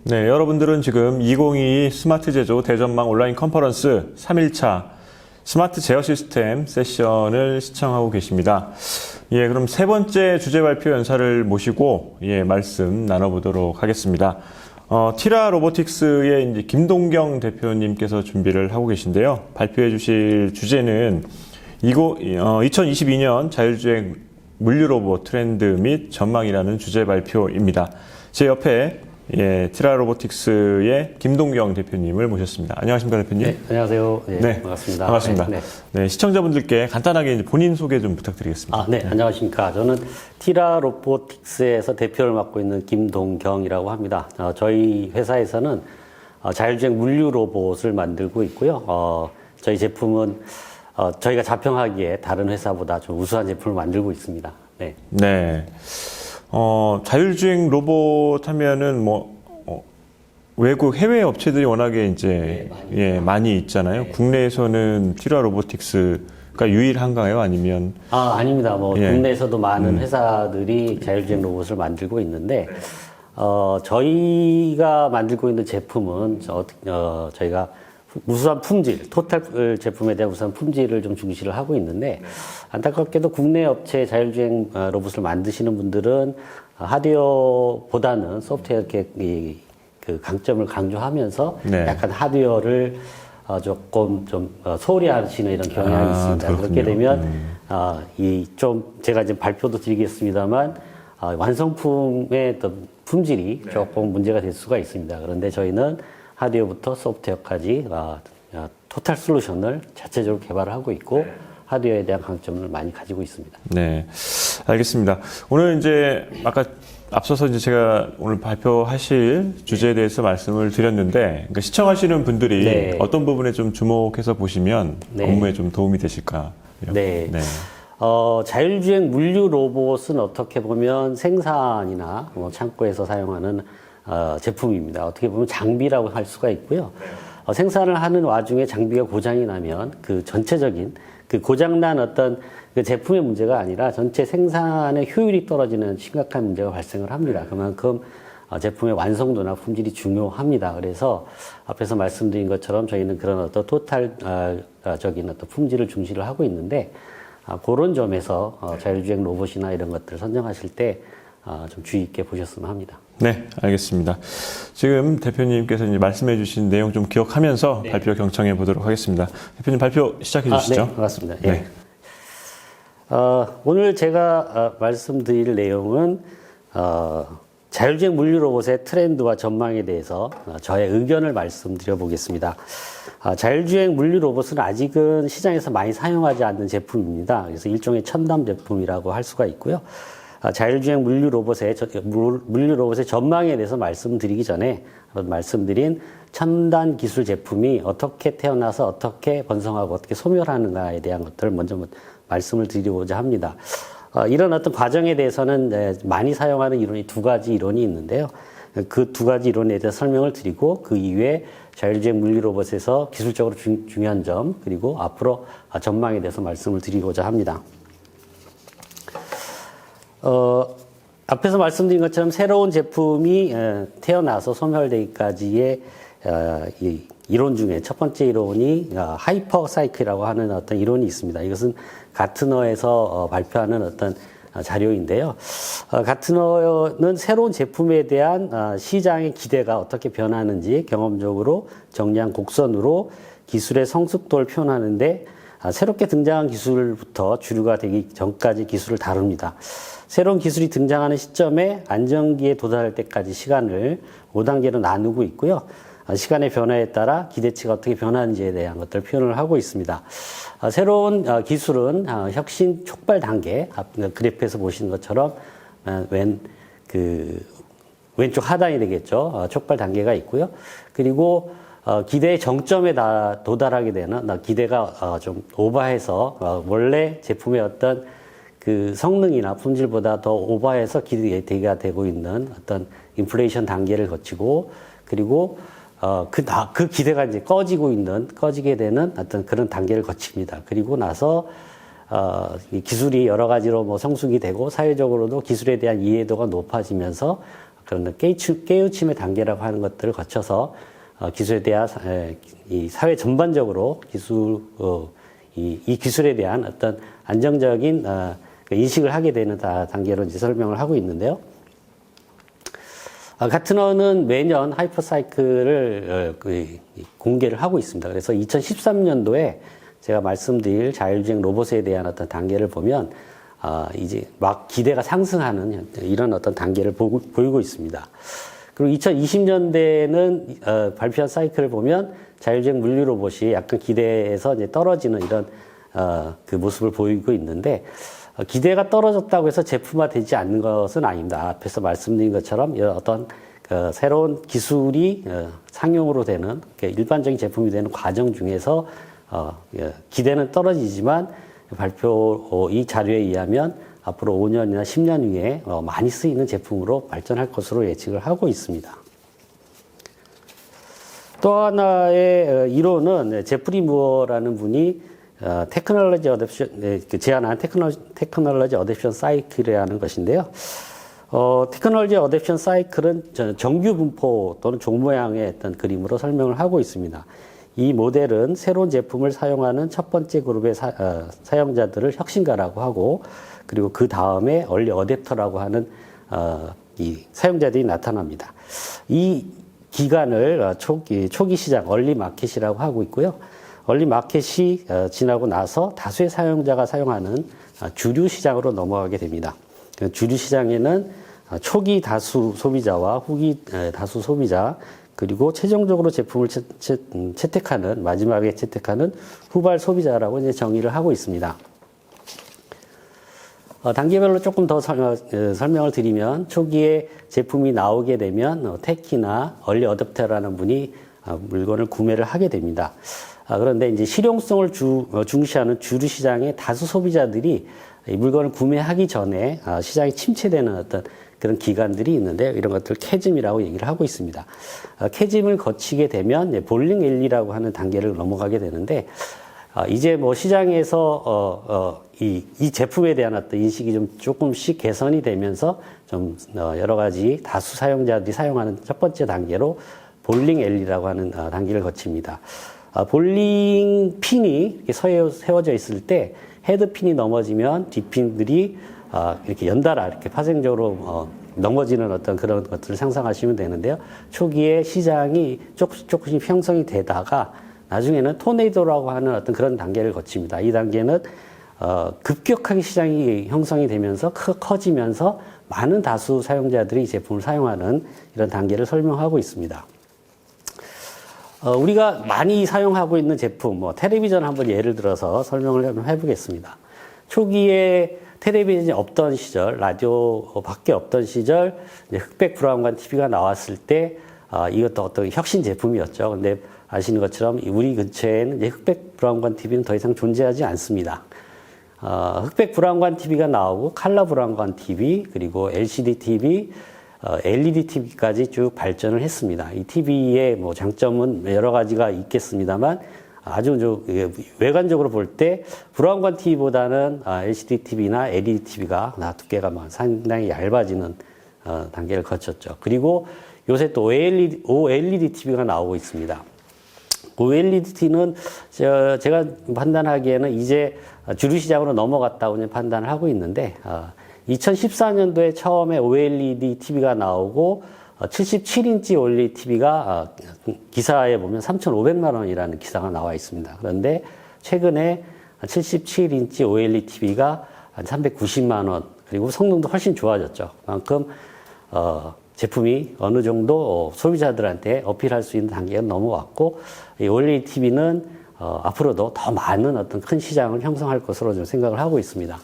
네, 여러분들은 지금 2022 스마트 제조 대전망 온라인 컨퍼런스 3일차 스마트 제어 시스템 세션을 시청하고 계십니다. 예, 그럼 세 번째 주제 발표 연사를 모시고 말씀 나눠보도록 하겠습니다. 티라 로보틱스의 이제 김동경 대표님께서 준비를 하고 계신데요. 발표해 주실 주제는 2022년 자율주행 물류 로봇 트렌드 및 전망이라는 주제 발표입니다. 제 옆에 티라 로보틱스의 김동경 대표님을 모셨습니다. 안녕하십니까, 대표님? 네, 안녕하세요. 네, 반갑습니다. 반갑습니다. 네, 시청자분들께 간단하게 이제 본인 소개 좀 부탁드리겠습니다. 네, 안녕하십니까. 저는 티라 로보틱스에서 대표를 맡고 있는 김동경이라고 합니다. 저희 회사에서는 자율주행 물류 로봇을 만들고 있고요. 저희 제품은 저희가 자평하기에 다른 회사보다 좀 우수한 제품을 만들고 있습니다. 네. 네. 자율주행 로봇 하면은 외국 해외 업체들이 워낙에 이제 많이 있잖아요. 국내에서는 티라 로보틱스가 유일한가요? 아니면 아닙니다. 국내에서도 많은 회사들이 자율주행 로봇을 만들고 있는데 저희가 만들고 있는 제품은 저희가 우수한 품질, 토탈 제품에 대한 우수한 품질을 좀 중시를 하고 있는데, 안타깝게도 국내 업체 자율주행 로봇을 만드시는 분들은 하드웨어보다는 소프트웨어 이렇게 그 강점을 강조하면서 약간 하드웨어를 조금 좀 소홀히 하시는 이런 경향이 있습니다. 그렇군요. 그렇게 되면 제가 이제 발표도 드리겠습니다만 완성품의 어떤 품질이 조금 문제가 될 수가 있습니다. 그런데 저희는 하드웨어부터 소프트웨어까지 토탈 솔루션을 자체적으로 개발을 하고 있고 하드웨어에 대한 강점을 많이 가지고 있습니다. 네, 알겠습니다. 오늘 이제 앞서서 이제 제가 오늘 발표하실 주제에 대해서 말씀을 드렸는데, 그러니까 시청하시는 분들이 어떤 부분에 좀 주목해서 보시면 업무에 좀 도움이 되실까요? 네. 자율주행 물류 로봇은 어떻게 보면 생산이나 창고에서 사용하는 제품입니다. 어떻게 보면 장비라고 할 수가 있고요. 생산을 하는 와중에 장비가 고장이 나면 그 전체적인 그 고장난 어떤 그 제품의 문제가 아니라 전체 생산의 효율이 떨어지는 심각한 문제가 발생을 합니다. 그만큼 제품의 완성도나 품질이 중요합니다. 그래서 앞에서 말씀드린 것처럼 저희는 그런 어떤 토탈적인 어떤 품질을 중시를 하고 있는데, 그런 점에서 자율주행 로봇이나 이런 것들을 선정하실 때 좀 주의 있게 보셨으면 합니다. 네, 알겠습니다. 지금 대표님께서 이제 말씀해 주신 내용 좀 기억하면서 발표 경청해 보도록 하겠습니다. 대표님 발표 시작해 주시죠. 네, 반갑습니다. 네. 오늘 제가 말씀드릴 내용은 자율주행 물류 로봇의 트렌드와 전망에 대해서 저의 의견을 말씀드려 보겠습니다. 자율주행 물류 로봇은 아직은 시장에서 많이 사용하지 않는 제품입니다. 그래서 일종의 첨단 제품이라고 할 수가 있고요. 자율주행 물류 로봇의 전망에 대해서 말씀드리기 전에 말씀드린 첨단 기술 제품이 어떻게 태어나서 어떻게 번성하고 어떻게 소멸하는가에 대한 것들을 먼저 말씀을 드리고자 합니다. 이런 어떤 과정에 대해서는 많이 사용하는 이론이 두 가지 이론이 있는데요. 그 두 가지 이론에 대해서 설명을 드리고, 그 이후에 자율주행 물류 로봇에서 기술적으로 중요한 점, 그리고 앞으로 전망에 대해서 말씀을 드리고자 합니다. 앞에서 말씀드린 것처럼 새로운 제품이 태어나서 소멸되기까지의 이 이론 중에 첫 번째 이론이 하이퍼 사이클이라고 하는 어떤 이론이 있습니다. 이것은 가트너에서 발표하는 어떤 자료인데요. 가트너는 새로운 제품에 대한 시장의 기대가 어떻게 변하는지 경험적으로 정리한 곡선으로 기술의 성숙도를 표현하는데, 새롭게 등장한 기술부터 주류가 되기 전까지 기술을 다룹니다. 새로운 기술이 등장하는 시점에 안정기에 도달할 때까지 시간을 5단계로 나누고 있고요. 시간의 변화에 따라 기대치가 어떻게 변하는지에 대한 것들을 표현을 하고 있습니다. 새로운 기술은 혁신 촉발 단계, 그래프에서 보시는 것처럼 왼쪽 하단이 되겠죠. 촉발 단계가 있고요. 그리고 기대의 정점에 도달하게 되는, 기대가 좀 오버해서 원래 제품의 어떤 그 성능이나 품질보다 더 오버해서 기대가 되고 있는 어떤 인플레이션 단계를 거치고, 그리고 그 기대가 이제 꺼지게 되는 어떤 그런 단계를 거칩니다. 그리고 나서 이 기술이 여러 가지로 성숙이 되고 사회적으로도 기술에 대한 이해도가 높아지면서 그런 깨우침의 단계라고 하는 것들을 거쳐서 기술에 대한 이 사회 전반적으로 이 기술에 대한 어떤 안정적인 인식을 하게 되는 단계로 이제 설명을 하고 있는데요. 가트너는 매년 하이퍼사이클을 공개를 하고 있습니다. 그래서 2013년도에 제가 말씀드릴 자율주행 로봇에 대한 어떤 단계를 보면 이제 막 기대가 상승하는 이런 어떤 단계를 보이고 있습니다. 그리고 2020년대에는 발표한 사이클을 보면 자율주행 물리 로봇이 약간 기대에서 이제 떨어지는 이런 그 모습을 보이고 있는데 기대가 떨어졌다고 해서 제품화되지 않는 것은 아닙니다. 앞에서 말씀드린 것처럼 어떤 새로운 기술이 상용으로 되는 일반적인 제품이 되는 과정 중에서 기대는 떨어지지만 발표 이 자료에 의하면 앞으로 5년이나 10년 후에 많이 쓰이는 제품으로 발전할 것으로 예측을 하고 있습니다. 또 하나의 이론은 제프리 무어라는 분이 테크놀로지 어댑션, 제안한 테크놀로지 어댑션 사이클이라는 것인데요. 테크놀로지 어댑션 사이클은 정규 분포 또는 종 모양의 어떤 그림으로 설명을 하고 있습니다. 이 모델은 새로운 제품을 사용하는 첫 번째 그룹의 사용자들을 혁신가라고 하고, 그리고 그 다음에 얼리 어댑터라고 하는 이 사용자들이 나타납니다. 이 기간을 초기 시장, 얼리 마켓이라고 하고 있고요. 얼리 마켓이 지나고 나서 다수의 사용자가 사용하는 주류 시장으로 넘어가게 됩니다. 주류 시장에는 초기 다수 소비자와 후기 다수 소비자, 그리고 최종적으로 제품을 채택하는, 마지막에 채택하는 후발 소비자라고 이제 정의를 하고 있습니다. 단계별로 조금 더 설명을 드리면, 초기에 제품이 나오게 되면 테키나 얼리 어댑터라는 분이 물건을 구매를 하게 됩니다. 그런데 이제 실용성을 중시하는 주류 시장의 다수 소비자들이 이 물건을 구매하기 전에 시장이 침체되는 어떤 그런 기간들이 있는데, 이런 것들 캐즘이라고 얘기를 하고 있습니다. 캐즘을 거치게 되면 볼링 앨리라고 하는 단계를 넘어가게 되는데, 이제 뭐 시장에서 이 제품에 대한 어떤 인식이 좀 조금씩 개선이 되면서 좀 여러 가지 다수 사용자들이 사용하는 첫 번째 단계로 볼링 앨리라고 하는 단계를 거칩니다. 볼링 핀이 이렇게 세워져 있을 때 헤드핀이 넘어지면 뒷핀들이 이렇게 연달아 이렇게 파생적으로 넘어지는 어떤 그런 것들을 상상하시면 되는데요. 초기에 시장이 조금씩 형성이 되다가 나중에는 토네이도라고 하는 어떤 그런 단계를 거칩니다. 이 단계는 급격하게 시장이 형성이 되면서 커지면서 많은 다수 사용자들이 이 제품을 사용하는 이런 단계를 설명하고 있습니다. 우리가 많이 사용하고 있는 제품, 텔레비전 한번 예를 들어서 설명을 한번 해보겠습니다. 초기에 텔레비전이 없던 시절, 라디오밖에 없던 시절, 흑백 브라운관 TV가 나왔을 때, 이것도 어떤 혁신 제품이었죠. 근데 아시는 것처럼 우리 근처에는 흑백 브라운관 TV는 더 이상 존재하지 않습니다. 흑백 브라운관 TV가 나오고 컬러 브라운관 TV, 그리고 LCD TV, LED TV까지 쭉 발전을 했습니다. 이 TV의 뭐 장점은 여러 가지가 있겠습니다만, 아주 외관적으로 볼 때 브라운관 TV보다는 LCD TV나 LED TV가 두께가 상당히 얇아지는 단계를 거쳤죠. 그리고 요새 또 OLED TV가 나오고 있습니다. OLED TV는 제가 판단하기에는 이제 주류 시장으로 넘어갔다고 판단을 하고 있는데, 2014년도에 처음에 OLED TV가 나오고 77인치 OLED TV가 기사에 보면 3,500만 원이라는 기사가 나와 있습니다. 그런데 최근에 77인치 OLED TV가 한 390만 원, 그리고 성능도 훨씬 좋아졌죠. 그만큼 제품이 어느 정도 소비자들한테 어필할 수 있는 단계가 넘어왔고, 이 OLED TV는 앞으로도 더 많은 어떤 큰 시장을 형성할 것으로 좀 생각을 하고 있습니다.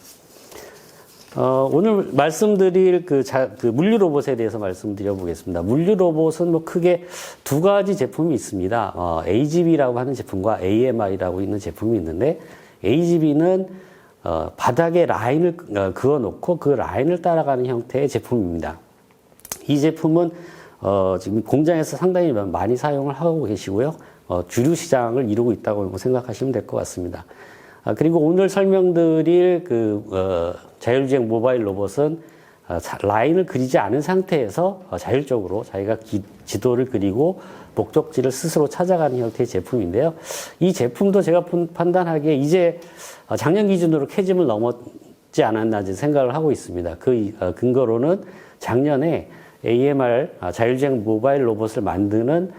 오늘 말씀드릴 그 물류 로봇에 대해서 말씀드려 보겠습니다. 물류 로봇은 뭐 크게 두 가지 제품이 있습니다. AGV라고 하는 제품과 AMI라고 있는 제품이 있는데, AGV는 바닥에 라인을 그어 놓고 그 라인을 따라가는 형태의 제품입니다. 이 제품은 지금 공장에서 상당히 많이 사용을 하고 계시고요. 주류 시장을 이루고 있다고 생각하시면 될 것 같습니다. 그리고 오늘 설명드릴 자율주행 모바일 로봇은 라인을 그리지 않은 상태에서 자율적으로 자기가 지도를 그리고 목적지를 스스로 찾아가는 형태의 제품인데요. 이 제품도 제가 판단하기에 이제 작년 기준으로 캐즘을 넘었지 않았나 생각을 하고 있습니다. 그 근거로는 작년에 AMR 자율주행 모바일 로봇을 만드는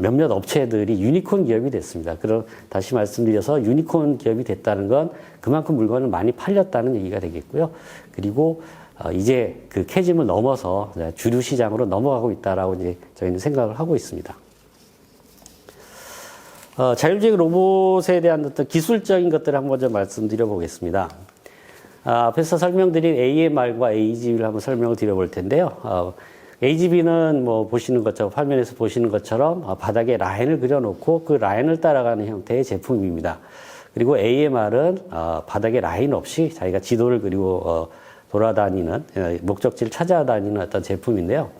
몇몇 업체들이 유니콘 기업이 됐습니다. 그럼 다시 말씀드려서 유니콘 기업이 됐다는 건 그만큼 물건을 많이 팔렸다는 얘기가 되겠고요. 그리고 이제 그 캐즘을 넘어서 주류 시장으로 넘어가고 있다라고 이제 저희는 생각을 하고 있습니다. 자율주행 로봇에 대한 어떤 기술적인 것들을 한번 좀 말씀드려 보겠습니다. 앞에서 설명드린 AMR과 AGV를 한번 설명을 드려볼 텐데요. AGV는 뭐 보시는 것처럼 화면에서 보시는 것처럼 바닥에 라인을 그려놓고 그 라인을 따라가는 형태의 제품입니다. 그리고 AMR은 바닥에 라인 없이 자기가 지도를 그리고 돌아다니는 목적지를 찾아다니는 어떤 제품인데요.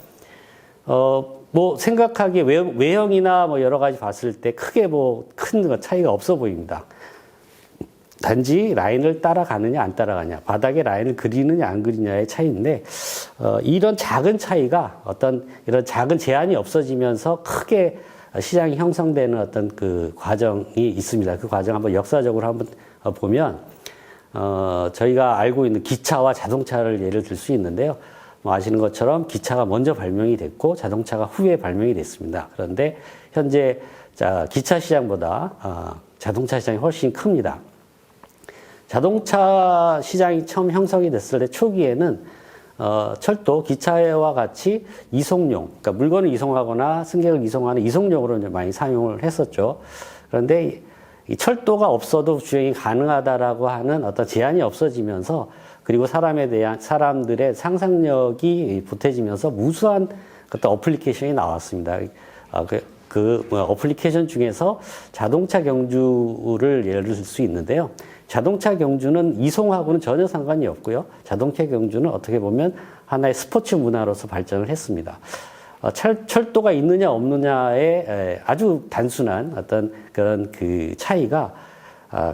뭐 생각하기에 외형이나 뭐 여러 가지 봤을 때 크게 뭐 큰 차이가 없어 보입니다. 단지 라인을 따라가느냐 안 따라가냐, 바닥에 라인을 그리느냐 안 그리느냐의 차이인데 이런 작은 차이가 어떤 이런 작은 제한이 없어지면서 크게 시장이 형성되는 어떤 그 과정이 있습니다. 그 과정 한번 역사적으로 한번 보면 저희가 알고 있는 기차와 자동차를 예를 들 수 있는데요. 뭐 아시는 것처럼 기차가 먼저 발명이 됐고 자동차가 후에 발명이 됐습니다. 그런데 현재 기차 시장보다 자동차 시장이 훨씬 큽니다. 자동차 시장이 처음 형성이 됐을 때 초기에는 철도, 기차와 같이 이송용, 그러니까 물건을 이송하거나 승객을 이송하는 이송용으로 이제 많이 사용을 했었죠. 그런데 이 철도가 없어도 주행이 가능하다라고 하는 어떤 제한이 없어지면서 그리고 사람들의 상상력이 보태지면서 무수한 어떤 어플리케이션이 나왔습니다. 어플리케이션 중에서 자동차 경주를 예를 들 수 있는데요. 자동차 경주는 이송하고는 전혀 상관이 없고요. 자동차 경주는 어떻게 보면 하나의 스포츠 문화로서 발전을 했습니다. 철도가 있느냐 없느냐의 아주 단순한 어떤 그런 그 차이가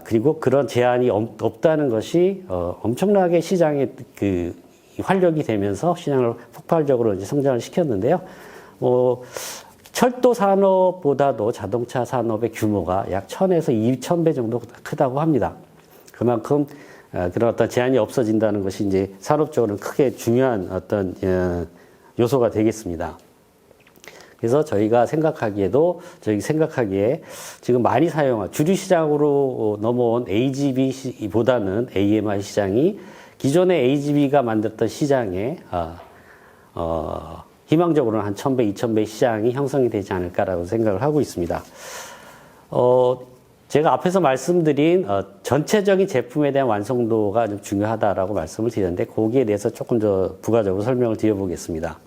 그리고 그런 제한이 없다는 것이 엄청나게 시장에 그 활력이 되면서 시장을 폭발적으로 이제 성장을 시켰는데요. 철도 산업보다도 자동차 산업의 규모가 약 1000에서 2000배 정도 크다고 합니다. 그만큼 그런 어떤 제한이 없어진다는 것이 이제 산업적으로 크게 중요한 어떤 요소가 되겠습니다. 그래서 저희가 생각하기에 지금 많이 사용한 주류 시장으로 넘어온 AGV보다는 AMR 시장이 기존의 AGV가 만들었던 시장에 희망적으로는 한 1000배, 2000배 시장이 형성이 되지 않을까라고 생각을 하고 있습니다. 제가 앞에서 말씀드린 전체적인 제품에 대한 완성도가 좀 중요하다라고 말씀을 드렸는데 거기에 대해서 조금 더 부가적으로 설명을 드려보겠습니다.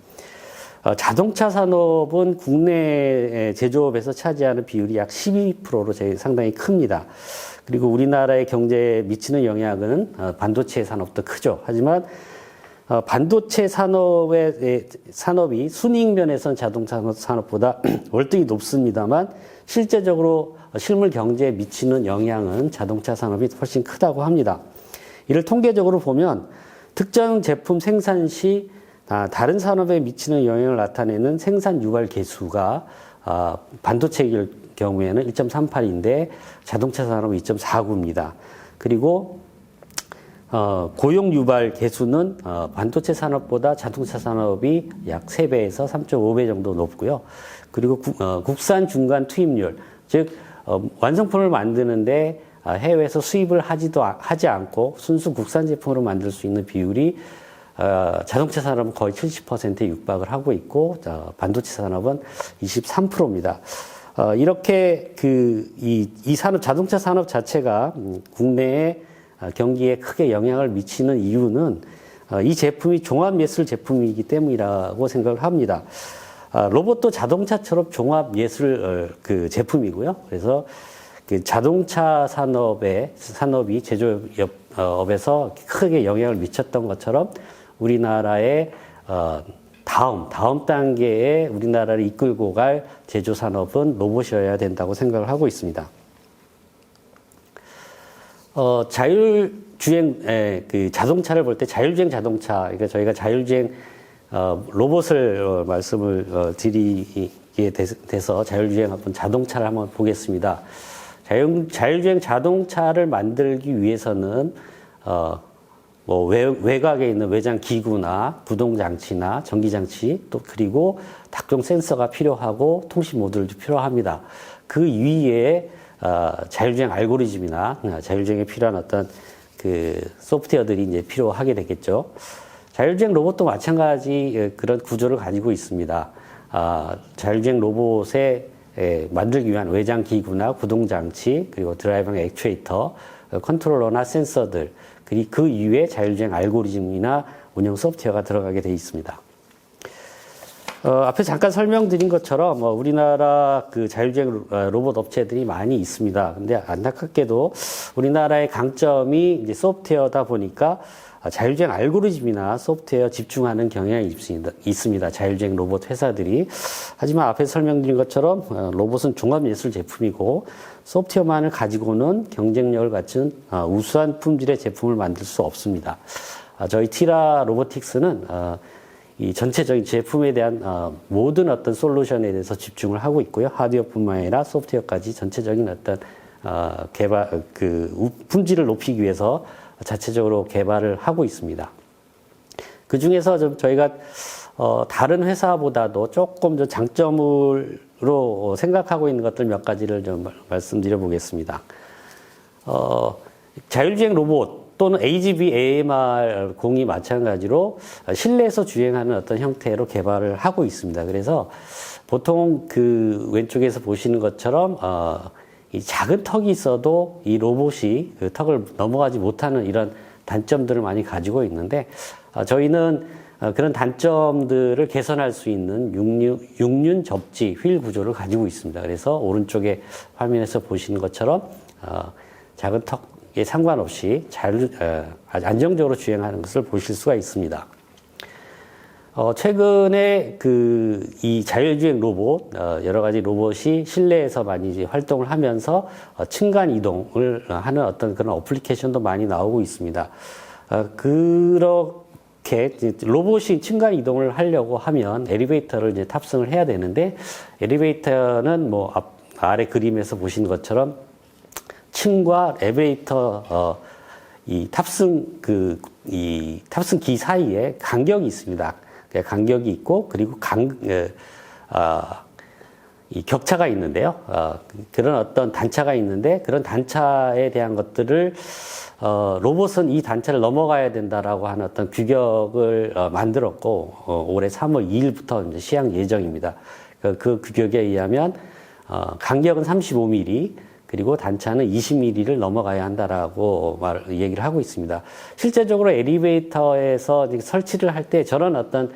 자동차 산업은 국내 제조업에서 차지하는 비율이 약 12%로 상당히 큽니다. 그리고 우리나라의 경제에 미치는 영향은 반도체 산업도 크죠. 하지만 반도체 산업이 순이익 면에서는 자동차 산업보다 월등히 높습니다만 실제적으로 실물 경제에 미치는 영향은 자동차 산업이 훨씬 크다고 합니다. 이를 통계적으로 보면 특정 제품 생산 시 다른 산업에 미치는 영향을 나타내는 생산 유발 개수가 반도체일 경우에는 1.38인데 자동차 산업은 2.49입니다. 그리고 고용 유발 개수는 반도체 산업보다 자동차 산업이 약 3배에서 3.5배 정도 높고요. 그리고 국산 중간 투입률, 즉 완성품을 만드는데 해외에서 수입을 하지 않고 순수 국산 제품으로 만들 수 있는 비율이 자동차 산업은 거의 70%에 육박을 하고 있고 반도체 산업은 23%입니다. 이렇게 이 산업, 자동차 산업 자체가 국내에 경기에 크게 영향을 미치는 이유는 이 제품이 종합예술 제품이기 때문이라고 생각을 합니다. 로봇도 자동차처럼 종합예술 제품이고요. 그래서 그 자동차 산업이 제조업에서 크게 영향을 미쳤던 것처럼 우리나라의 다음 단계에 우리나라를 이끌고 갈 제조 산업은 로봇이어야 된다고 생각을 하고 있습니다. 자율주행, 그 자동차를 볼 때 자율주행 자동차, 그러니까 저희가 자율주행 로봇을 말씀을 드리게 돼서 자율주행 한번 자동차를 한번 보겠습니다. 자율주행 자동차를 만들기 위해서는 뭐 외곽에 있는 외장 기구나 구동 장치나 전기 장치 또 그리고 각종 센서가 필요하고 통신 모듈도 필요합니다. 그 위에 자율주행 알고리즘이나 자율주행에 필요한 어떤 그 소프트웨어들이 이제 필요하게 되겠죠. 자율주행 로봇도 마찬가지 그런 구조를 가지고 있습니다. 자율주행 로봇에 만들기 위한 외장 기구나 구동 장치 그리고 드라이버나 액추에이터, 컨트롤러나 센서들 그리고 그 이외에 자율주행 알고리즘이나 운영 소프트웨어가 들어가게 되어 있습니다. 앞에 잠깐 설명드린 것처럼 우리나라 그 자율주행 로봇 업체들이 많이 있습니다. 근데 안타깝게도 우리나라의 강점이 이제 소프트웨어다 보니까 자율주행 알고리즘이나 소프트웨어 집중하는 경향이 있습니다. 자율주행 로봇 회사들이. 하지만 앞에 설명드린 것처럼 로봇은 종합예술 제품이고 소프트웨어만을 가지고는 경쟁력을 갖춘 우수한 품질의 제품을 만들 수 없습니다. 저희 티라 로보틱스는 이 전체적인 제품에 대한 모든 어떤 솔루션에 대해서 집중을 하고 있고요. 하드웨어뿐만 아니라 소프트웨어까지 전체적인 어떤 개발 품질을 높이기 위해서 자체적으로 개발을 하고 있습니다. 그 중에서 좀 저희가 다른 회사보다도 조금 더 장점으로 생각하고 있는 것들 몇 가지를 좀 말씀드려 보겠습니다. 자율주행 로봇 또는 AGV, AMR 공이 마찬가지로 실내에서 주행하는 어떤 형태로 개발을 하고 있습니다. 그래서 보통 그 왼쪽에서 보시는 것처럼 이 작은 턱이 있어도 이 로봇이 그 턱을 넘어가지 못하는 이런 단점들을 많이 가지고 있는데 저희는 그런 단점들을 개선할 수 있는 육륜 접지 휠 구조를 가지고 있습니다. 그래서 오른쪽에 화면에서 보시는 것처럼 작은 턱에 상관없이 아주 안정적으로 주행하는 것을 보실 수가 있습니다. 최근에 이 자율주행 로봇, 여러 가지 로봇이 실내에서 많이 이제 활동을 하면서 층간 이동을 하는 어떤 그런 어플리케이션도 많이 나오고 있습니다. 그렇게 로봇이 층간 이동을 하려고 하면 엘리베이터를 이제 탑승을 해야 되는데 엘리베이터는 뭐 아래 그림에서 보시는 것처럼 층과 엘리베이터 이 탑승기 사이에 간격이 있습니다. 간격이 있고 그리고 이 격차가 있는데요. 그런 어떤 단차가 있는데 그런 단차에 대한 것들을 로봇은 이 단차를 넘어가야 된다라고 하는 어떤 규격을 만들었고 올해 3월 2일부터 이제 시행 예정입니다. 그 규격에 의하면 간격은 35mm 그리고 단차는 20mm를 넘어가야 한다라고 얘기를 하고 있습니다. 실제적으로 엘리베이터에서 설치를 할 때 저런 어떤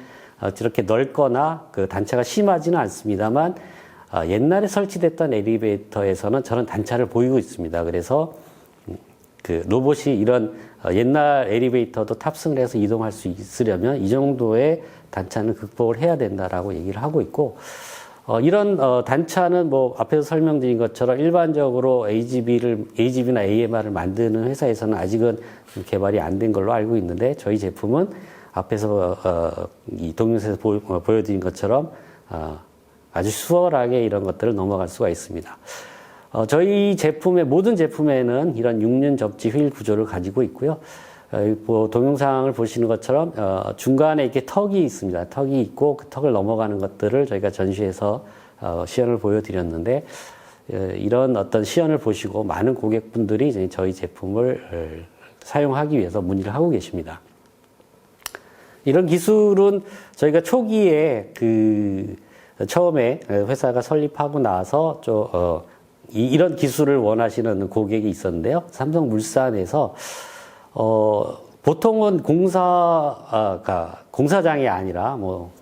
저렇게 넓거나 그 단차가 심하지는 않습니다만 옛날에 설치됐던 엘리베이터에서는 저런 단차를 보이고 있습니다. 그래서 그 로봇이 이런 옛날 엘리베이터도 탑승을 해서 이동할 수 있으려면 이 정도의 단차는 극복을 해야 된다라고 얘기를 하고 있고 이런 단차는 뭐 앞에서 설명드린 것처럼 일반적으로 AGV나 AMR을 만드는 회사에서는 아직은 개발이 안 된 걸로 알고 있는데 저희 제품은 앞에서 이 동영상에서 보여드린 것처럼 아주 수월하게 이런 것들을 넘어갈 수가 있습니다. 저희 제품의 모든 제품에는 이런 육륜 접지 휠 구조를 가지고 있고요. 동영상을 보시는 것처럼 중간에 이렇게 턱이 있습니다. 턱이 있고 그 턱을 넘어가는 것들을 저희가 전시해서 시연을 보여드렸는데 이런 어떤 시연을 보시고 많은 고객분들이 저희 제품을 사용하기 위해서 문의를 하고 계십니다. 이런 기술은 저희가 초기에 처음에 회사가 설립하고 나서 이런 기술을 원하시는 고객이 있었는데요. 삼성물산에서 보통은 공사장이 아니라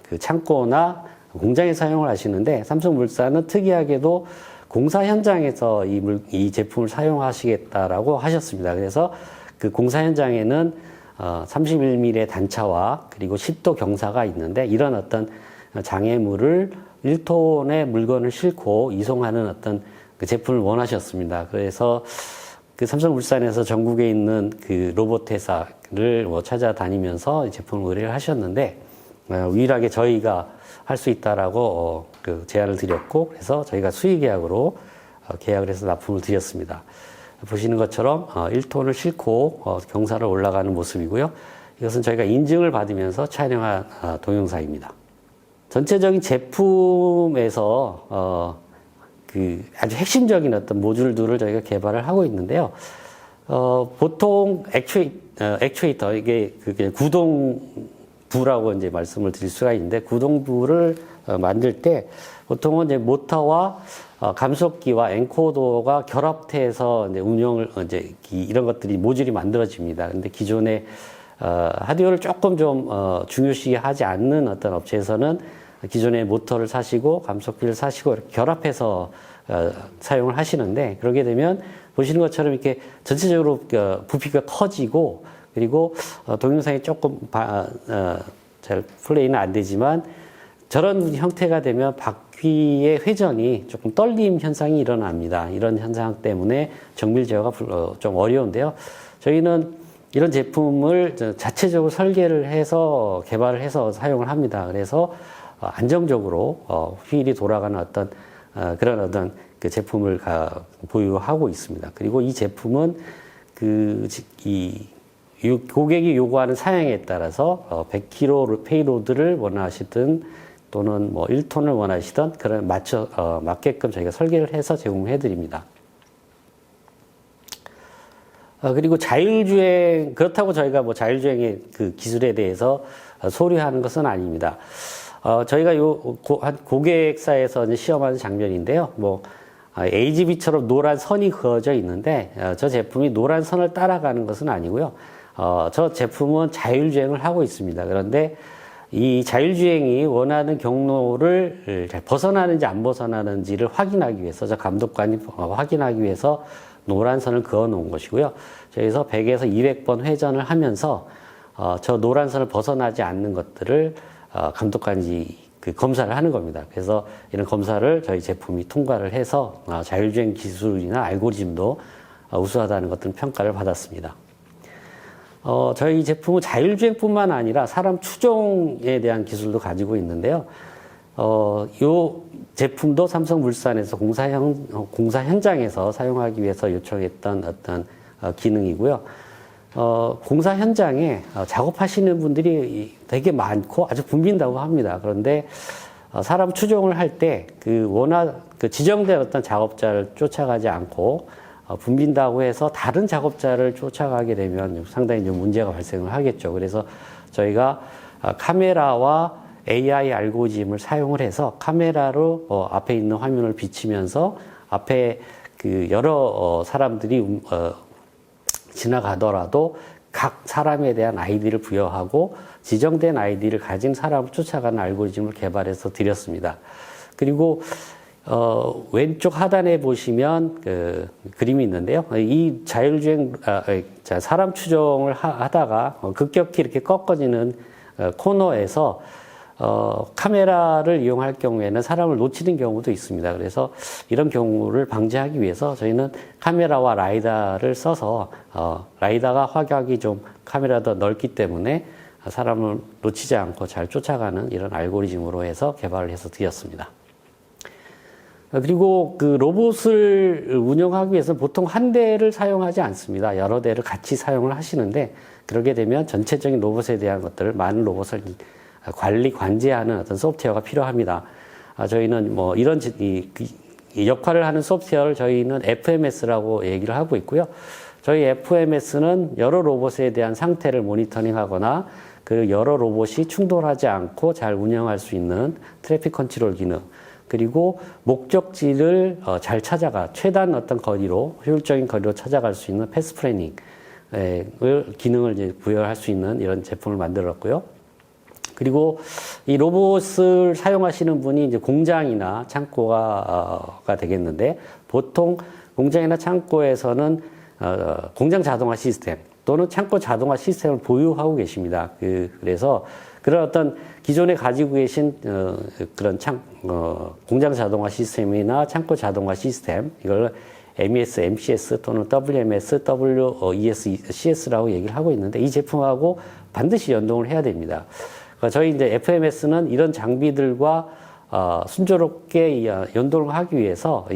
그 창고나 공장에 사용을 하시는데 삼성물산은 특이하게도 공사 현장에서 이 제품을 사용하시겠다라고 하셨습니다. 그래서 그 공사 현장에는 31mm 단차와 그리고 10도 경사가 있는데 이런 어떤 장애물을 1톤의 물건을 싣고 이송하는 어떤 그 제품을 원하셨습니다. 그래서 그 삼성물산에서 전국에 있는 그 로봇 회사를 뭐 찾아다니면서 이 제품을 의뢰를 하셨는데, 유일하게 저희가 할 수 있다라고 그 제안을 드렸고, 그래서 저희가 수의계약으로 계약을 해서 납품을 드렸습니다. 보시는 것처럼 1톤을 싣고 경사를 올라가는 모습이고요. 이것은 저희가 인증을 받으면서 촬영한 동영상입니다. 전체적인 제품에서 그 아주 핵심적인 어떤 모듈들을 저희가 개발을 하고 있는데요. 보통 액추에이터, 이게 그게 구동부라고 이제 말씀을 드릴 수가 있는데, 구동부를 만들 때 보통은 이제 모터와 감속기와 엔코더가 결합돼서 이제 운영을, 이제 이런 것들이 모듈이 만들어집니다. 근데 기존에 하드웨어를 조금 좀 중요시하지 않는 어떤 업체에서는 기존의 모터를 사시고 감속기를 사시고 이렇게 결합해서 사용을 하시는데, 그러게 되면 보시는 것처럼 이렇게 전체적으로 부피가 커지고, 그리고 동영상이 조금 잘 플레이는 안 되지만 저런 형태가 되면 바퀴의 회전이 조금 떨림 현상이 일어납니다. 이런 현상 때문에 정밀 제어가 좀 어려운데요. 저희는 이런 제품을 자체적으로 설계를 해서 개발을 해서 사용을 합니다. 그래서 안정적으로 휠이 돌아가는 어떤 그런 어떤 그 제품을 보유하고 있습니다. 그리고 이 제품은 고객이 요구하는 사양에 따라서 100kg 페이로드를 원하시든 또는 뭐 1톤을 원하시던 그런 맞게끔 저희가 설계를 해서 제공해 드립니다. 그리고 자율주행, 그렇다고 저희가 뭐 자율주행의 그 기술에 대해서 소리하는 것은 아닙니다. 저희가 한 고객사에서 이제 시험하는 장면인데요. 뭐, AGV처럼 노란 선이 그어져 있는데, 저 제품이 노란 선을 따라가는 것은 아니고요. 저 제품은 자율주행을 하고 있습니다. 그런데 이 자율주행이 원하는 경로를 잘 벗어나는지 안 벗어나는지를 확인하기 위해서, 저 감독관이 확인하기 위해서 노란 선을 그어 놓은 것이고요. 저기서 100에서 200번 회전을 하면서 저 노란 선을 벗어나지 않는 것들을 감독관이 검사를 하는 겁니다. 그래서 이런 검사를 저희 제품이 통과를 해서 자율주행 기술이나 알고리즘도 우수하다는 것들은 평가를 받았습니다. 저희 제품은 자율주행뿐만 아니라 사람 추종에 대한 기술도 가지고 있는데요. 이 제품도 삼성물산에서 공사 현장에서 사용하기 위해서 요청했던 어떤 기능이고요. 공사 현장에 작업하시는 분들이 되게 많고 아주 붐빈다고 합니다. 그런데 사람 추종을 할 때 그 지정된 어떤 작업자를 쫓아가지 않고 붐빈다고 해서 다른 작업자를 쫓아가게 되면 상당히 좀 문제가 발생을 하겠죠. 그래서 저희가 카메라와 AI 알고리즘을 사용을 해서 카메라로 앞에 있는 화면을 비치면서 앞에 그 여러 사람들이 지나가더라도 각 사람에 대한 아이디를 부여하고 지정된 아이디를 가진 사람을 쫓아가는 알고리즘을 개발해서 드렸습니다. 그리고 왼쪽 하단에 보시면 그림이 있는데요. 이 자율주행 사람 추종을 하다가 급격히 이렇게 꺾어지는 코너에서 카메라를 이용할 경우에는 사람을 놓치는 경우도 있습니다. 그래서 이런 경우를 방지하기 위해서 저희는 카메라와 라이다를 써서 라이다가 화각이 좀 카메라보다 넓기 때문에 사람을 놓치지 않고 잘 쫓아가는 이런 알고리즘으로 해서 개발을 해서 드렸습니다. 그리고 그 로봇을 운영하기 위해서는 보통 한 대를 사용하지 않습니다. 여러 대를 같이 사용을 하시는데, 그러게 되면 전체적인 로봇에 대한 것들을, 많은 로봇을 관제하는 어떤 소프트웨어가 필요합니다. 저희는 뭐 이런 이 역할을 하는 소프트웨어를 저희는 FMS라고 얘기를 하고 있고요. 저희 FMS는 여러 로봇에 대한 상태를 모니터링하거나 그 여러 로봇이 충돌하지 않고 잘 운영할 수 있는 트래픽 컨트롤 기능, 그리고 목적지를 잘 최단 어떤 거리로, 효율적인 거리로 찾아갈 수 있는 패스 플래닝 기능을 이제 부여할 수 있는 이런 제품을 만들었고요. 그리고 이 로봇을 사용하시는 분이 이제 공장이나 창고가 되겠는데, 보통 공장이나 창고에서는 공장 자동화 시스템 또는 창고 자동화 시스템을 보유하고 계십니다. 그래서 그런 어떤 기존에 가지고 계신 그런 공장 자동화 시스템이나 창고 자동화 시스템, 이걸 MES, MCS 또는 WMS, WES, CS라고 얘기를 하고 있는데 이 제품하고 반드시 연동을 해야 됩니다. 그러니까 저희 이제 FMS는 이런 장비들과 순조롭게 연동을 하기 위해서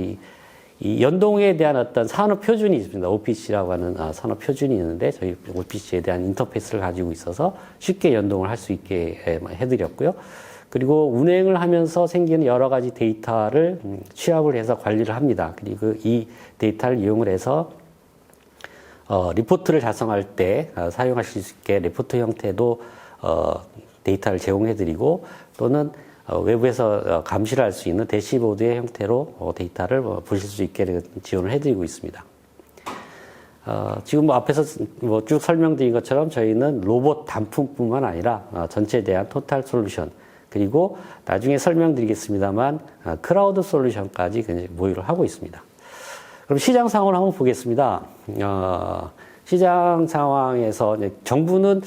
이 연동에 대한 어떤 산업 표준이 있습니다. OPC라고 하는 산업 표준이 있는데 저희 OPC에 대한 인터페이스를 가지고 있어서 쉽게 연동을 할 수 있게 해드렸고요. 그리고 운행을 하면서 생기는 여러 가지 데이터를 취합을 해서 관리를 합니다. 그리고 이 데이터를 이용을 해서 리포트를 작성할 때 사용하실 수 있게 리포트 형태도 데이터를 제공해드리고 또는 외부에서 감시를 할 수 있는 대시보드의 형태로 데이터를 보실 수 있게 지원을 해드리고 있습니다. 지금 앞에서 쭉 설명드린 것처럼 저희는 로봇 단품뿐만 아니라 전체에 대한 토탈 솔루션 그리고 나중에 설명드리겠습니다만 크라우드 솔루션까지 보유를 하고 있습니다. 그럼 시장 상황을 한번 보겠습니다. 시장 상황에서 정부는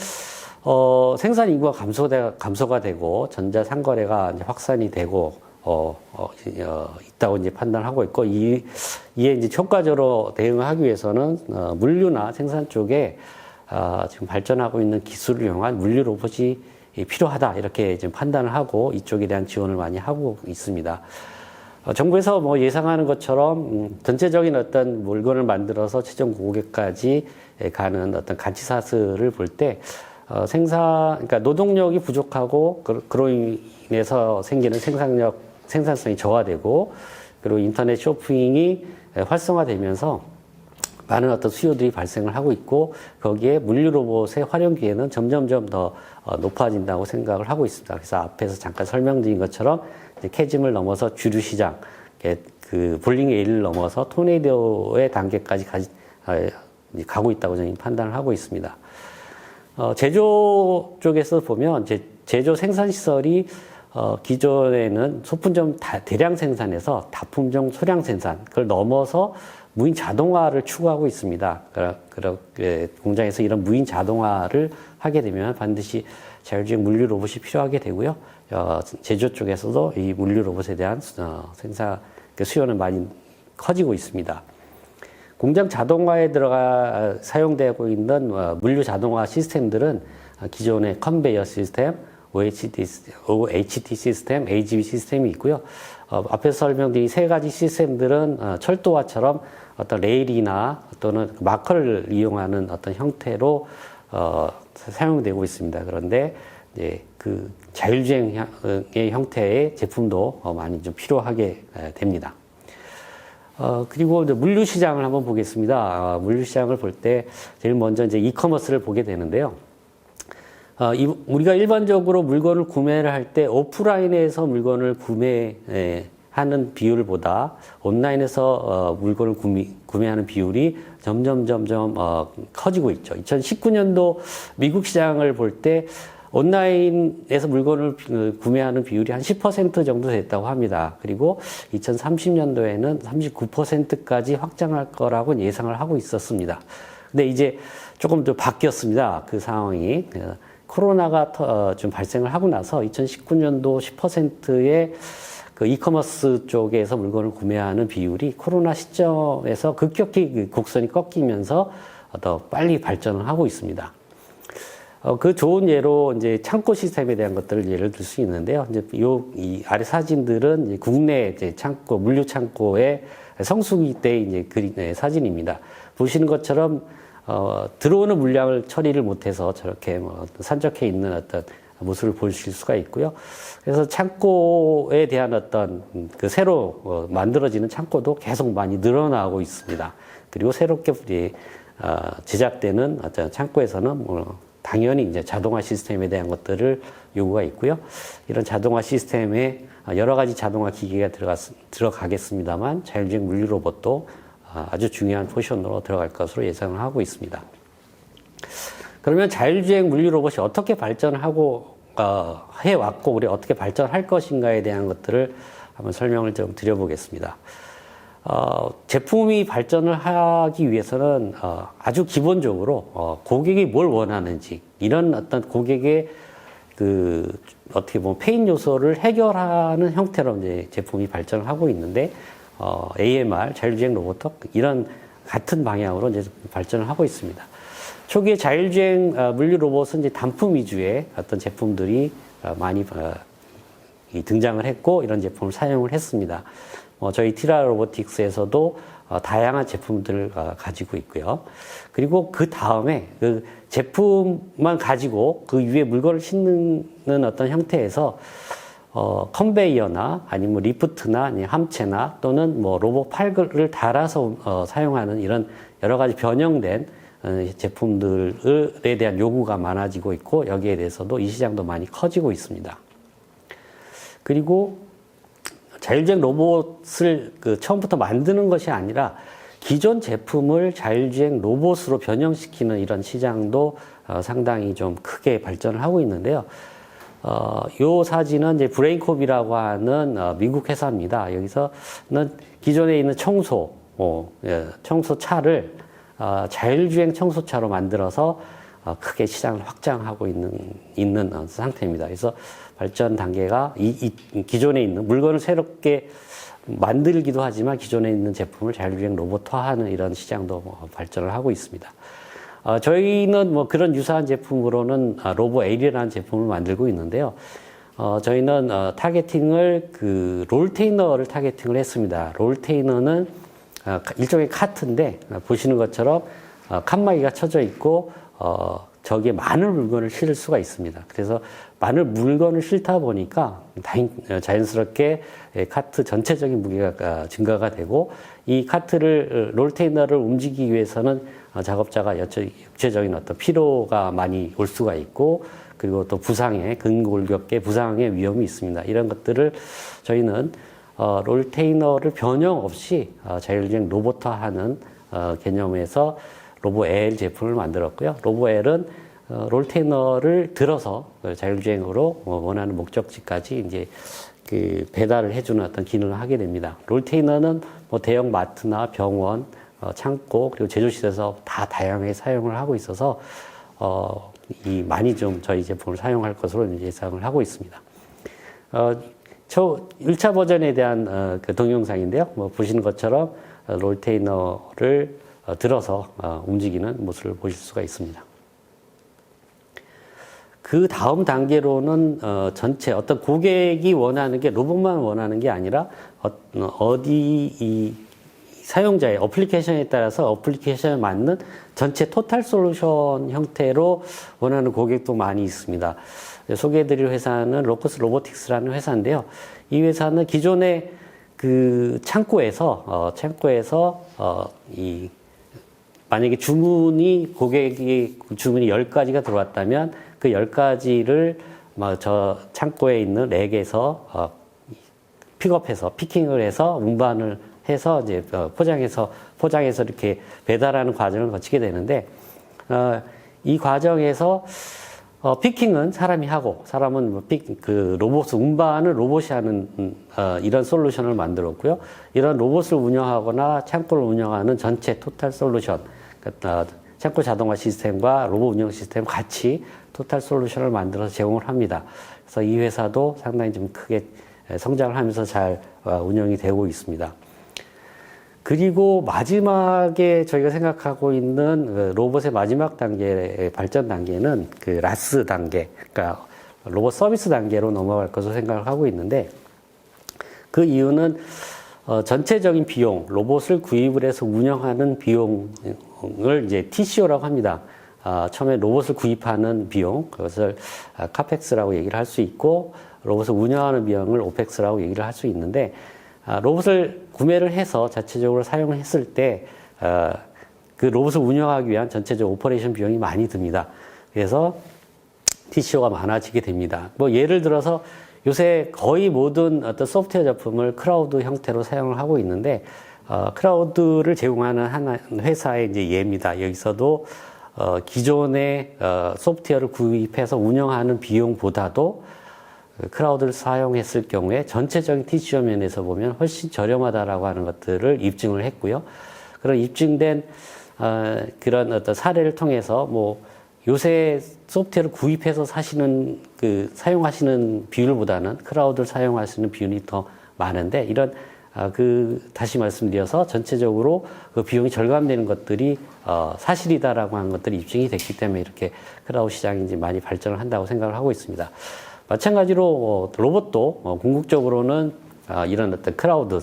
생산 인구가 감소가 되고 전자 상거래가 이제 확산이 되고 있다고 이제 판단하고 있고 이에 이제 효과적으로 대응하기 위해서는 물류나 생산 쪽에 지금 발전하고 있는 기술을 이용한 물류 로봇이 필요하다 이렇게 지금 판단을 하고 이쪽에 대한 지원을 많이 하고 있습니다. 정부에서 뭐 예상하는 것처럼 전체적인 어떤 물건을 만들어서 최종 고객까지 가는 어떤 가치 사슬을 볼 때 그러니까 노동력이 부족하고 그로 인해서 생기는 생산성이 저하되고 그리고 인터넷 쇼핑이 활성화되면서 많은 어떤 수요들이 발생을 하고 있고 거기에 물류 로봇의 활용 기회는 점점점 더 높아진다고 생각을 하고 있습니다. 그래서 앞에서 잠깐 설명드린 것처럼 이제 캐즘을 넘어서 주류 시장, 그 볼링 에일을 넘어서 토네이도의 단계까지 가고 있다고 저는 판단을 하고 있습니다. 제조 쪽에서 보면 제조 생산 시설이 기존에는 소품종 대량 생산에서 다품종 소량 생산 그걸 넘어서 무인 자동화를 추구하고 있습니다. 그렇게 공장에서 이런 무인 자동화를 하게 되면 반드시 자율주행 물류 로봇이 필요하게 되고요. 제조 쪽에서도 이 물류 로봇에 대한 생산 수요는 많이 커지고 있습니다. 공장 자동화에 사용되고 있는 물류 자동화 시스템들은 기존의 컨베이어 시스템, OHT 시스템, AGV 시스템이 있고요. 앞에서 설명드린 세 가지 시스템들은 철도화처럼 어떤 레일이나 또는 마커를 이용하는 어떤 형태로 사용되고 있습니다. 그런데 이제 그 자율주행의 형태의 제품도 많이 좀 필요하게 됩니다. 그리고 이제 물류 시장을 한번 보겠습니다. 물류 시장을 볼 때 제일 먼저 이제 이커머스를 보게 되는데요. 우리가 일반적으로 물건을 구매를 할 때 오프라인에서 물건을 구매하는 비율보다 온라인에서 물건을 구매하는 비율이 점점 커지고 있죠. 2019년도 미국 시장을 볼 때 온라인에서 물건을 구매하는 비율이 한 10% 정도 됐다고 합니다. 그리고 2030년도에는 39%까지 확장할 거라고 예상을 하고 있었습니다. 근데 이제 조금 더 바뀌었습니다. 그 상황이. 코로나가 좀 발생을 하고 나서 2019년도 10%의 그 이커머스 쪽에서 물건을 구매하는 비율이 코로나 시점에서 급격히 곡선이 꺾이면서 더 빨리 발전을 하고 있습니다. 그 좋은 예로 이제 창고 시스템에 대한 것들을 예를 들 수 있는데요. 이제 이 아래 사진들은 이제 국내 이제 창고, 물류 창고의 성수기 때 이제 그린 사진입니다. 보시는 것처럼 들어오는 물량을 처리를 못해서 저렇게 산적해 있는 어떤 모습을 보실 수가 있고요. 그래서 창고에 대한 어떤 그 새로 만들어지는 창고도 계속 많이 늘어나고 있습니다. 그리고 새롭게 제작되는 어떤 창고에서는 당연히 이제 자동화 시스템에 대한 것들을 요구가 있고요. 이런 자동화 시스템에 여러 가지 자동화 기기가 들어가겠습니다만 자율주행 물류 로봇도 아주 중요한 포지션으로 들어갈 것으로 예상을 하고 있습니다. 그러면 자율주행 물류 로봇이 어떻게 발전을 하고 해왔고 우리 어떻게 발전할 것인가에 대한 것들을 한번 설명을 좀 드려보겠습니다. 제품이 발전을 하기 위해서는 아주 기본적으로 고객이 뭘 원하는지 이런 어떤 고객의 어떻게 보면 페인 요소를 해결하는 형태로 이제 제품이 발전을 하고 있는데 AMR, 자율주행 로보톡 이런 같은 방향으로 이제 발전을 하고 있습니다. 초기에 자율주행 물류 로봇은 이제 단품 위주의 어떤 제품들이 많이 등장을 했고 이런 제품을 사용을 했습니다. 저희 티라 로보틱스에서도 다양한 제품들을 가지고 있고요. 그리고 그 다음에 그 제품만 가지고 그 위에 물건을 싣는 어떤 형태에서 컨베이어나 아니면 리프트나 아니면 함체나 또는 뭐 로봇 팔을 달아서 사용하는 이런 여러 가지 변형된 제품들에 대한 요구가 많아지고 있고 여기에 대해서도 이 시장도 많이 커지고 있습니다. 그리고 자율주행 로봇을 처음부터 만드는 것이 아니라 기존 제품을 자율주행 로봇으로 변형시키는 이런 시장도 상당히 좀 크게 발전을 하고 있는데요. 요 사진은 이제 브레인콥이라고 하는 미국 회사입니다. 여기서는 기존에 있는 청소차를 자율주행 청소차로 만들어서 크게 시장을 확장하고 있는 상태입니다. 그래서 발전 단계가 기존에 있는 물건을 새롭게 만들기도 하지만 기존에 있는 제품을 자율주행 로봇화하는 이런 시장도 발전을 하고 있습니다. 저희는 뭐 그런 유사한 제품으로는 로보에일이라는 제품을 만들고 있는데요. 저희는 타겟팅을 롤테이너를 타겟팅을 했습니다. 롤테이너는 일종의 카트인데 보시는 것처럼 칸막이가 쳐져 있고 저기에 많은 물건을 실을 수가 있습니다. 그래서 많은 물건을 실다 보니까 자연스럽게 카트 전체적인 무게가 증가가 되고 이 카트를 롤테이너를 움직이기 위해서는 작업자가 육체적인 어떤 피로가 많이 올 수가 있고 그리고 또 근골격계 부상의 위험이 있습니다. 이런 것들을 저희는 롤테이너를 변형 없이 자율주행 로봇화하는 개념에서 로보엘 제품을 만들었고요. 로보엘은 롤테이너를 들어서 자율주행으로 원하는 목적지까지 이제 배달을 해주는 어떤 기능을 하게 됩니다. 롤테이너는 뭐 대형 마트나 병원, 창고 그리고 제조실에서 다 다양하게 사용을 하고 있어서 많이 좀 저희 제품을 사용할 것으로 예상을 하고 있습니다. 1차 버전에 대한 동영상인데요. 뭐 보시는 것처럼 롤테이너를 들어서 움직이는 모습을 보실 수가 있습니다. 그 다음 단계로는 전체 어떤 고객이 원하는 게 로봇만 원하는 게 아니라 이 사용자의 어플리케이션에 따라서 어플리케이션에 맞는 전체 토탈 솔루션 형태로 원하는 고객도 많이 있습니다. 소개해드릴 회사는 로커스 로보틱스라는 회사인데요. 이 회사는 기존의 창고에서 만약에 고객이 주문이 10가지가 들어왔다면 그 10가지를 저 창고에 있는 렉에서 피킹을 해서 운반을 해서 이제 포장해서 이렇게 배달하는 과정을 거치게 되는데 이 과정에서 피킹은 사람이 하고 사람은 운반을 로봇이 하는 이런 솔루션을 만들었고요. 이런 로봇을 운영하거나 창고를 운영하는 전체 토탈 솔루션, 창고 자동화 시스템과 로봇 운영 시스템 같이 토탈 솔루션을 만들어서 제공을 합니다. 그래서 이 회사도 상당히 좀 크게 성장을 하면서 잘 운영이 되고 있습니다. 그리고 마지막에 저희가 생각하고 있는 로봇의 마지막 단계의 발전 단계는 라스 단계, 그러니까 로봇 서비스 단계로 넘어갈 것으로 생각을 하고 있는데 그 이유는 전체적인 비용, 로봇을 구입을 해서 운영하는 비용을 이제 TCO라고 합니다. 처음에 로봇을 구입하는 비용, 그것을 카펙스라고 얘기를 할 수 있고 로봇을 운영하는 비용을 오펙스라고 얘기를 할 수 있는데 로봇을 구매를 해서 자체적으로 사용을 했을 때 그 로봇을 운영하기 위한 전체적 오퍼레이션 비용이 많이 듭니다. 그래서 TCO가 많아지게 됩니다. 뭐 예를 들어서 요새 거의 모든 어떤 소프트웨어 제품을 클라우드 형태로 사용을 하고 있는데 클라우드를 제공하는 한 회사의 이제 예입니다. 여기서도 기존의 소프트웨어를 구입해서 운영하는 비용보다도 클라우드를 사용했을 경우에 전체적인 TCO 면에서 보면 훨씬 저렴하다라고 하는 것들을 입증을 했고요. 그런 입증된 그런 어떤 사례를 통해서 뭐 요새 소프트웨어를 구입해서 사용하시는 비율보다는 클라우드를 사용하시는 비율이 더 많은데 이런 다시 말씀드려서 전체적으로 그 비용이 절감되는 것들이 사실이다라고 하는 것들이 입증이 됐기 때문에 이렇게 클라우드 시장이 이제 많이 발전을 한다고 생각을 하고 있습니다. 마찬가지로 로봇도 궁극적으로는 이런 어떤 클라우드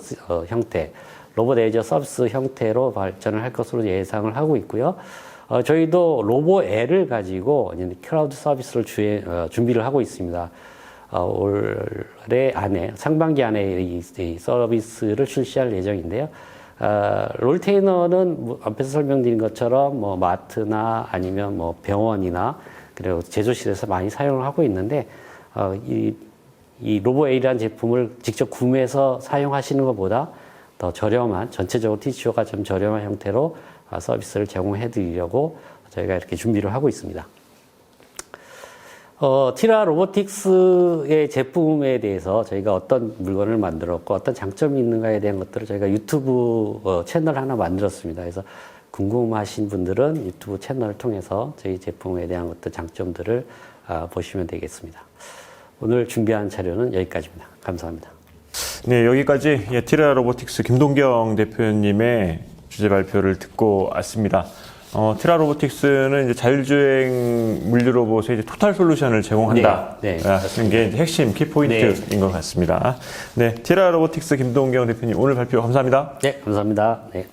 형태, 로봇 에이저 서비스 형태로 발전을 할 것으로 예상을 하고 있고요. 저희도 로보엘을 가지고 이제 클라우드 서비스를 준비를 하고 있습니다. 올해 안에, 상반기 안에 이 서비스를 출시할 예정인데요. 롤테이너는 뭐 앞에서 설명드린 것처럼 뭐 마트나 아니면 뭐 병원이나 그리고 제조실에서 많이 사용을 하고 있는데, 이 로보에이라는 제품을 직접 구매해서 사용하시는 것보다 더 저렴한, 전체적으로 TCO가 좀 저렴한 형태로 서비스를 제공해 드리려고 저희가 이렇게 준비를 하고 있습니다. 티라 로보틱스의 제품에 대해서 저희가 어떤 물건을 만들었고 어떤 장점이 있는가에 대한 것들을 저희가 유튜브 채널 하나 만들었습니다. 그래서 궁금하신 분들은 유튜브 채널을 통해서 저희 제품에 대한 어떤 장점들을 보시면 되겠습니다. 오늘 준비한 자료는 여기까지입니다. 감사합니다. 네, 여기까지 티라 로보틱스 김동경 대표님의 주제 발표를 듣고 왔습니다. 티라 로보틱스는 이제 자율주행 물류 로봇의 이제 토탈 솔루션을 제공한다. 네, 하는 게 이제 핵심 키포인트인 것 같습니다. 네, 티라 로보틱스 김동경 대표님 오늘 발표 감사합니다. 네, 감사합니다. 네.